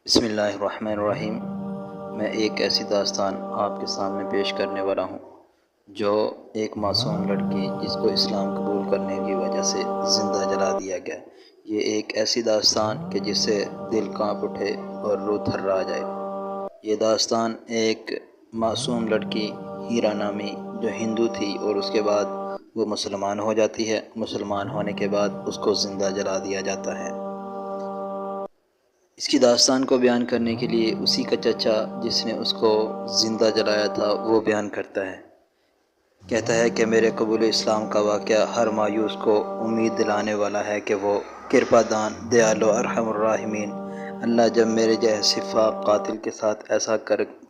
بسم اللہ الرحمن الرحیم۔ میں ایک ایسی داستان آپ کے سامنے پیش کرنے والا ہوں جو ایک معصوم لڑکی جس کو اسلام قبول کرنے کی وجہ سے زندہ جلا دیا گیا۔ یہ ایک ایسی داستان کہ جس سے دل کانپ اٹھے اور روح تھرا جائے۔ یہ داستان ایک معصوم لڑکی ہیرا نامی جو ہندو تھی اور اس کے بعد وہ مسلمان ہو جاتی ہے۔ مسلمان ہونے کے بعد اس کو زندہ جلا دیا جاتا ہے۔ اس کی داستان کو بیان کرنے کے لیے اسی کا چچا جس نے اس کو زندہ جلایا تھا وہ بیان کرتا ہے۔ کہتا ہے کہ میرے قبول اسلام کا واقعہ ہر مایوس کو امید دلانے والا ہے کہ وہ کرپا دان، دیالو، ارحم الراحمین اللہ جب میرے جیسے فاق قاتل کے ساتھ ایسا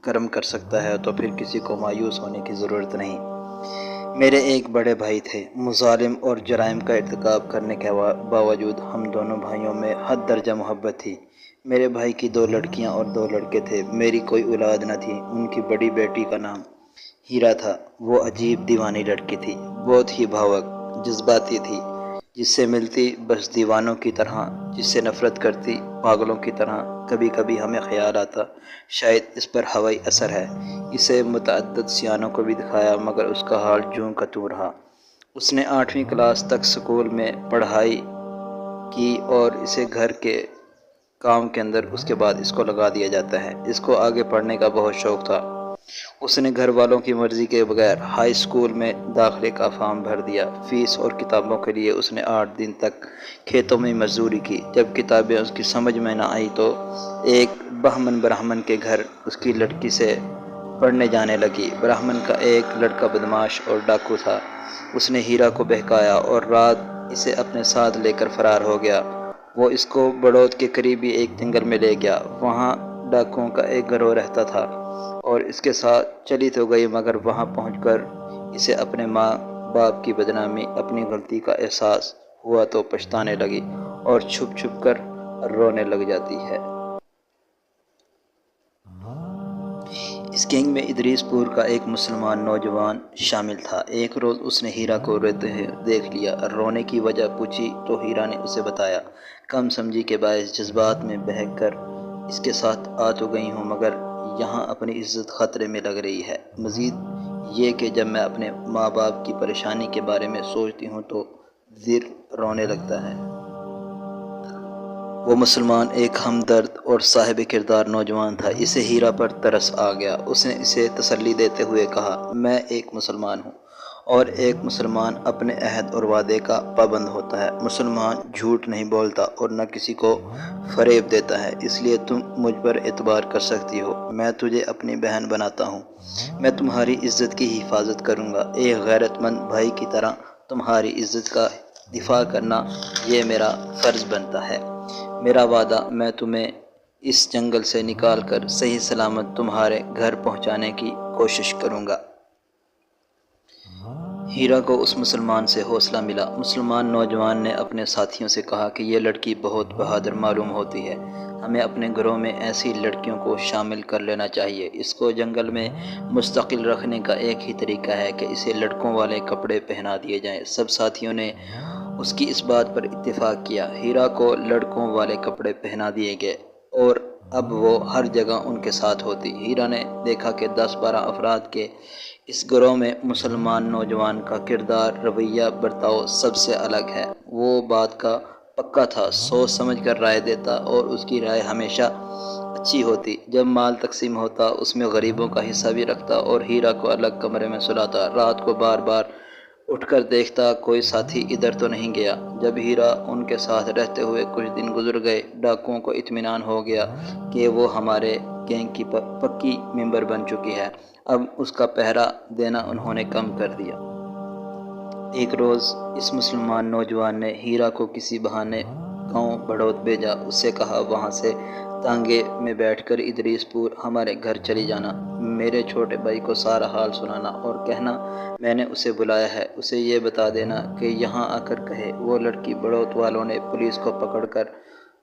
کرم کر سکتا ہے تو پھر کسی کو مایوس ہونے کی ضرورت نہیں۔ میرے ایک بڑے بھائی تھے، مظالم اور جرائم کا ارتکاب کرنے کے باوجود ہم دونوں بھائیوں میں حد درجہ محبت تھی۔ میرے بھائی کی 2 لڑکیاں اور 2 لڑکے تھے۔ میری کوئی اولاد نہ تھی۔ ان کی بڑی بیٹی کا نام ہیرا تھا۔ وہ عجیب دیوانی لڑکی تھی، بہت ہی بھاوک، جذباتی تھی۔ جس سے ملتی بس دیوانوں کی طرح، جس سے نفرت کرتی پاگلوں کی طرح۔ کبھی کبھی ہمیں خیال آتا شاید اس پر ہوائی اثر ہے۔ اسے متعدد سیانوں کو بھی دکھایا مگر اس کا حال جوں کا توں رہا۔ اس نے 8ویں کلاس تک سکول میں پڑھائی کی اور اسے گھر کے کام کے اندر اس کے بعد اس کو لگا دیا جاتا ہے۔ اس کو آگے پڑھنے کا بہت شوق تھا۔ اس نے گھر والوں کی مرضی کے بغیر ہائی اسکول میں داخلے کا فارم بھر دیا۔ فیس اور کتابوں کے لیے اس نے 8 دن تک کھیتوں میں مزدوری کی۔ جب کتابیں اس کی سمجھ میں نہ آئی تو ایک برہمن کے گھر اس کی لڑکی سے پڑھنے جانے لگی۔ برہمن کا ایک لڑکا بدماش اور ڈاکو تھا۔ اس نے ہیرا کو بہکایا اور رات اسے اپنے ساتھ لے کر فرار ہو گیا۔ وہ اس کو بڑوت کے قریبی ایک جنگل میں لے گیا۔ وہاں ڈاکوؤں کا ایک گروہ رہتا تھا اور اس کے ساتھ چلی تو گئی مگر وہاں پہنچ کر اسے اپنے ماں باپ کی بدنامی، اپنی غلطی کا احساس ہوا تو پچھتانے لگی اور چھپ چھپ کر رونے لگ جاتی ہے۔ اس گینگ میں ادریس پور کا ایک مسلمان نوجوان شامل تھا۔ ایک روز اس نے ہیرا کو روتے ہوئے دیکھ لیا۔ رونے کی وجہ پوچھی تو ہیرا نے اسے بتایا۔ کم سمجھی کے باعث جذبات میں بہک کر اس کے ساتھ آ تو گئی ہوں مگر یہاں اپنی عزت خطرے میں لگ رہی ہے۔ مزید یہ کہ جب میں اپنے ماں باپ کی پریشانی کے بارے میں سوچتی ہوں تو دل رونے لگتا ہے۔ وہ مسلمان ایک ہمدرد اور صاحب کردار نوجوان تھا۔ اسے ہیرا پر ترس آ گیا۔ اس نے اسے تسلی دیتے ہوئے کہا، میں ایک مسلمان ہوں اور ایک مسلمان اپنے عہد اور وعدے کا پابند ہوتا ہے۔ مسلمان جھوٹ نہیں بولتا اور نہ کسی کو فریب دیتا ہے، اس لیے تم مجھ پر اعتبار کر سکتی ہو۔ میں تجھے اپنی بہن بناتا ہوں۔ میں تمہاری عزت کی حفاظت کروں گا۔ ایک غیرت مند بھائی کی طرح تمہاری عزت کا دفاع کرنا یہ میرا فرض بنتا ہے۔ میرا وعدہ، میں تمہیں اس جنگل سے نکال کر صحیح سلامت تمہارے گھر پہنچانے کی کوشش کروں گا۔ ہیرا کو اس مسلمان سے حوصلہ ملا۔ مسلمان نوجوان نے اپنے ساتھیوں سے کہا کہ یہ لڑکی بہت بہادر معلوم ہوتی ہے، ہمیں اپنے گروہ میں ایسی لڑکیوں کو شامل کر لینا چاہیے۔ اس کو جنگل میں مستقل رکھنے کا ایک ہی طریقہ ہے کہ اسے لڑکوں والے کپڑے پہنا دیے جائیں۔ سب ساتھیوں نے اس کی اس بات پر اتفاق کیا۔ ہیرا کو لڑکوں والے کپڑے پہنا دیے گئے اور اب وہ ہر جگہ ان کے ساتھ ہوتی۔ ہیرا نے دیکھا کہ 10-12 افراد کے اس گروہ میں مسلمان نوجوان کا کردار، رویہ، برتاؤ سب سے الگ ہے۔ وہ بات کا پکا تھا، سوچ سمجھ کر رائے دیتا اور اس کی رائے ہمیشہ اچھی ہوتی۔ جب مال تقسیم ہوتا اس میں غریبوں کا حصہ بھی رکھتا اور ہیرا کو الگ کمرے میں سلاتا۔ رات کو بار بار اٹھ کر دیکھتا کوئی ساتھی ادھر تو نہیں گیا۔ جب ہیرا ان کے ساتھ رہتے ہوئے کچھ دن گزر گئے، ڈاکوؤں کو اطمینان ہو گیا کہ وہ ہمارے گینگ کی پکی ممبر بن چکی ہے۔ اب اس کا پہرا دینا انہوں نے کم کر دیا۔ ایک روز اس مسلمان نوجوان نے ہیرا کو کسی بہانے گاؤں بڑوت بھیجا۔ اس سے کہا وہاں سے تانگے میں بیٹھ کر ادریس پور ہمارے گھر چلی جانا، میرے چھوٹے بھائی کو سارا حال سنانا اور کہنا میں نے اسے بلایا ہے۔ اسے یہ بتا دینا کہ یہاں آ کر کہے۔ وہ لڑکی بڑوت والوں نے پولیس کو پکڑ کر